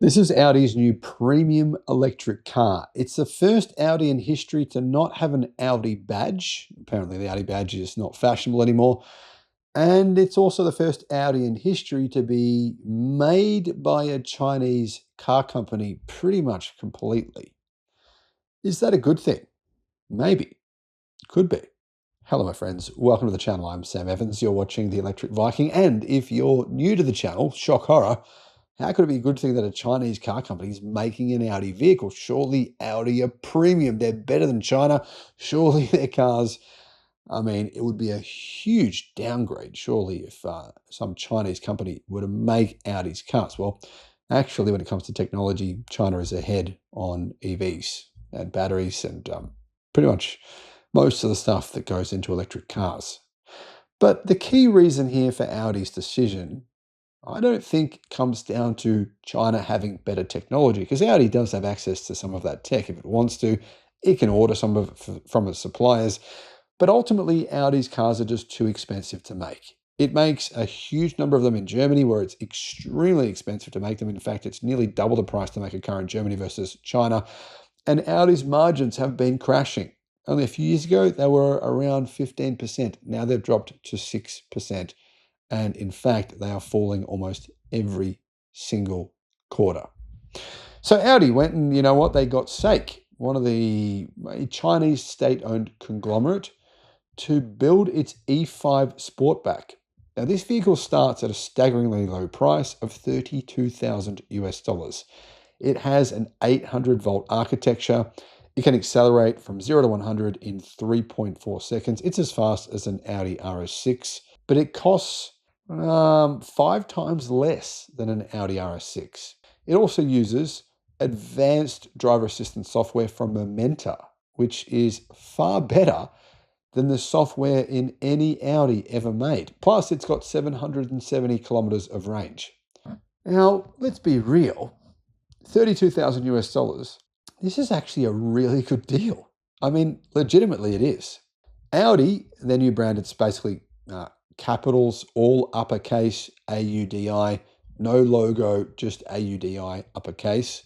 This is Audi's new premium electric car. It's the first Audi in history to not have an Audi badge. Apparently, the Audi badge is not fashionable anymore. And it's also the first Audi in history to be made by a Chinese car company pretty much completely. Is that a good thing? Maybe. Could be. Hello, my friends. Welcome to the channel. I'm Sam Evans. You're watching The Electric Viking. And if you're new to the channel, shock horror, how could it be a good thing that a Chinese car company is making an Audi vehicle? Surely Audi are premium. They're better than China. Surely their cars, it would be a huge downgrade, surely, if some Chinese company were to make Audi's cars. Well, actually, when it comes to technology, China is ahead on EVs and batteries and pretty much most of the stuff that goes into electric cars. But the key reason here for Audi's decision, I don't think comes down to China having better technology, because Audi does have access to some of that tech. If it wants to, it can order some of it from its suppliers. But ultimately, Audi's cars are just too expensive to make. It makes a huge number of them in Germany, where it's extremely expensive to make them. In fact, it's nearly double the price to make a car in Germany versus China. And Audi's margins have been crashing. Only a few years ago, they were around 15%. Now they've dropped to 6%. And in fact, they are falling almost every single quarter. So Audi went and, you know what, they got SAIC, one of the Chinese state-owned conglomerate, to build its E5 Sportback. Now, this vehicle starts at a staggeringly low price of $32,000 US. It has an 800-volt architecture. It can accelerate from 0 to 100 in 3.4 seconds. It's as fast as an Audi RS6, but it costs 5 times less than an Audi RS6. It also uses advanced driver assistance software from Momenta, which is far better than the software in any Audi ever made. Plus, it's got 770 kilometers of range. Now, let's be real. $32,000 US. This is actually a really good deal. Legitimately it is. Audi, their new brand, it's basically capitals, all uppercase, AUDI, no logo, just AUDI, uppercase.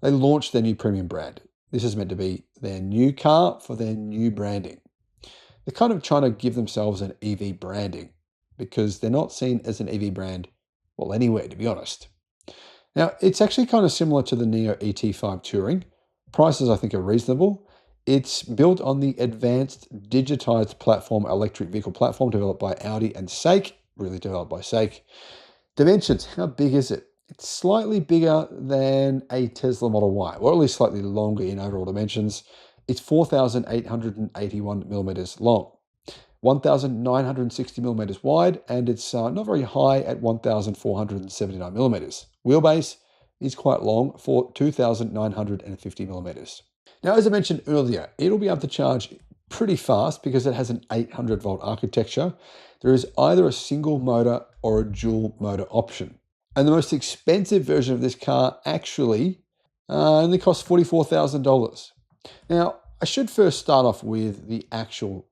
They launched their new premium brand. This is meant to be their new car for their new branding. They're kind of trying to give themselves an EV branding because they're not seen as an EV brand, well, anywhere, to be honest. Now, it's actually kind of similar to the NIO ET5 Touring. Prices, I think, are reasonable. It's built on the advanced digitized platform, electric vehicle platform developed by Audi and SAIC, really developed by SAIC. Dimensions, how big is it? It's slightly bigger than a Tesla Model Y, or at least slightly longer in overall dimensions. It's 4,881 millimeters long, 1,960 millimeters wide, and it's not very high at 1,479 millimeters. Wheelbase is quite long for 2,950 millimeters. Now, as I mentioned earlier, it'll be able to charge pretty fast because it has an 800-volt architecture. There is either a single motor or a dual motor option. And the most expensive version of this car actually only costs $44,000. Now, I should first start off with the actual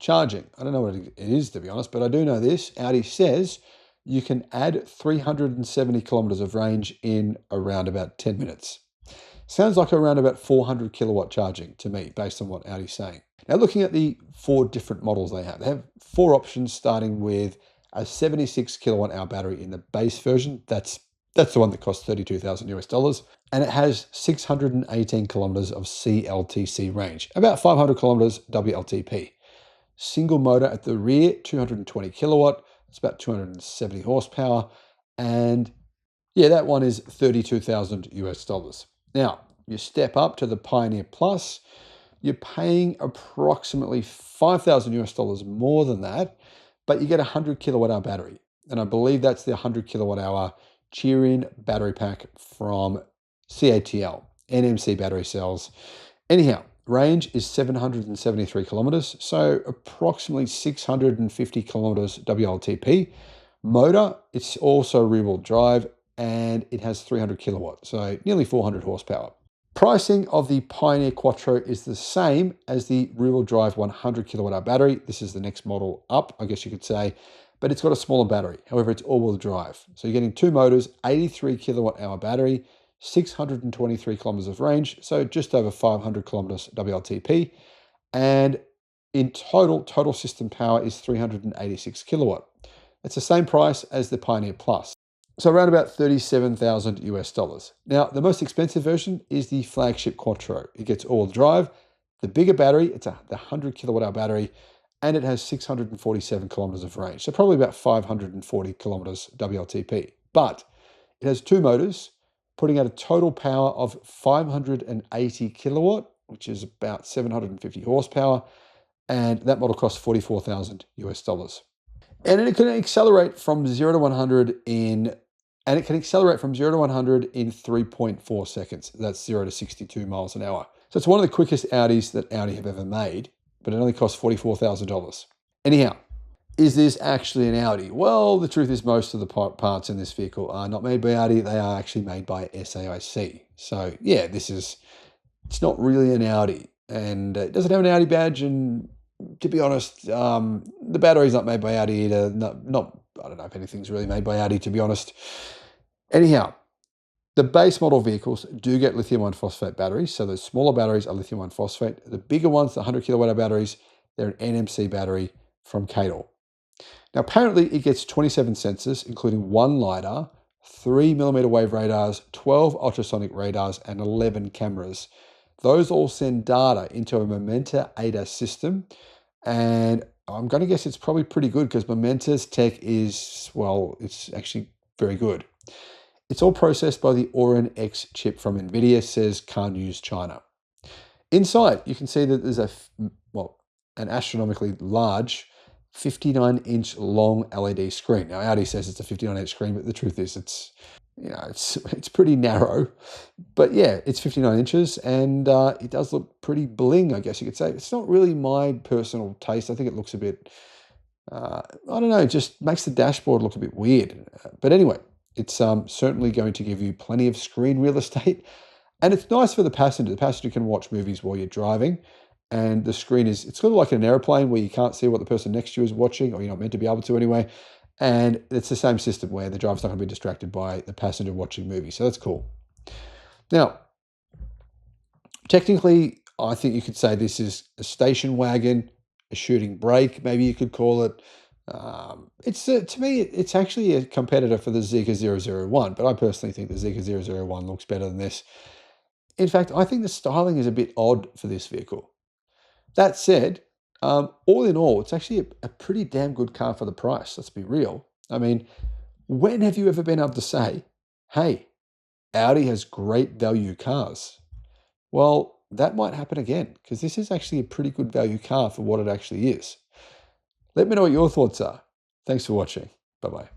charging. I don't know what it is, to be honest, but I do know this. Audi says you can add 370 kilometers of range in around about 10 minutes. Sounds like around about 400 kilowatt charging to me, based on what Audi's saying. Now, looking at the 4 different models they have 4 options, starting with a 76 kilowatt hour battery in the base version. That's the one that costs $32,000 US, and it has 618 kilometers of CLTC range, about 500 kilometers WLTP. Single motor at the rear, 220 kilowatt. It's about 270 horsepower, and yeah, that one is $32,000 US. Now, you step up to the Pioneer Plus, you're paying approximately $5,000 US more than that, but you get a 100 kilowatt hour battery. And I believe that's the 100 kilowatt hour Cheer-in battery pack from CATL, NMC battery cells. Anyhow, range is 773 kilometers, so approximately 650 kilometers WLTP. Motor, it's also rear-wheel drive, and it has 300 kilowatts, so nearly 400 horsepower. Pricing of the Pioneer Quattro is the same as the rear-wheel drive 100 kilowatt hour battery. This is the next model up, I guess you could say, but it's got a smaller battery. However, it's all-wheel drive. So you're getting 2 motors, 83 kilowatt hour battery, 623 kilometers of range, so just over 500 kilometers WLTP. And in total system power is 386 kilowatt. It's the same price as the Pioneer Plus. So around about 37,000 US dollars. Now, the most expensive version is the flagship Quattro. It gets all-wheel drive, the bigger battery, the 100 kilowatt hour battery, and it has 647 kilometers of range. So probably about 540 kilometers WLTP. But it has two motors, putting out a total power of 580 kilowatt, which is about 750 horsepower. And that model costs 44,000 US dollars. And it can accelerate from 0 to 100 in 3.4 seconds. That's 0 to 62 miles an hour. So it's one of the quickest Audis that Audi have ever made, but it only costs $44,000. Anyhow, is this actually an Audi? Well, the truth is most of the parts in this vehicle are not made by Audi. They are actually made by SAIC. So yeah, it's not really an Audi. And it doesn't have an Audi badge. And to be honest, the battery's not made by Audi either. I don't know if anything's really made by Audi, to be honest. Anyhow, the base model vehicles do get lithium iron phosphate batteries. So those smaller batteries are lithium iron phosphate. The bigger ones, the 100 kilowatt hour batteries, they're an NMC battery from CATL. Now, apparently it gets 27 sensors, including 1 LiDAR, 3 millimeter wave radars, 12 ultrasonic radars, and 11 cameras. Those all send data into a Momenta ADAS system. And I'm going to guess it's probably pretty good because Momenta's tech is, well, it's actually very good. It's all processed by the Orin X chip from NVIDIA, says Car News China. Inside, you can see that there's an astronomically large 59-inch long LED screen. Now, Audi says it's a 59-inch screen, but the truth is it's pretty narrow. But yeah, it's 59 inches, and it does look pretty bling, I guess you could say. It's not really my personal taste. I think it looks a bit, I don't know, it just makes the dashboard look a bit weird. But anyway, it's certainly going to give you plenty of screen real estate. And it's nice for the passenger. The passenger can watch movies while you're driving. And the screen it's sort of like an airplane where you can't see what the person next to you is watching, or you're not meant to be able to anyway. And it's the same system where the driver's not going to be distracted by the passenger watching movies. So that's cool. Now, technically, I think you could say this is a station wagon, a shooting brake, maybe you could call it. To me, it's actually a competitor for the Zeekr 001, but I personally think the Zeekr 001 looks better than this. In fact, I think the styling is a bit odd for this vehicle. That said, all in all, it's actually a pretty damn good car for the price. Let's be real. I mean, when have you ever been able to say, hey, Audi has great value cars? Well, that might happen again, because this is actually a pretty good value car for what it actually is. Let me know what your thoughts are. Thanks for watching. Bye-bye.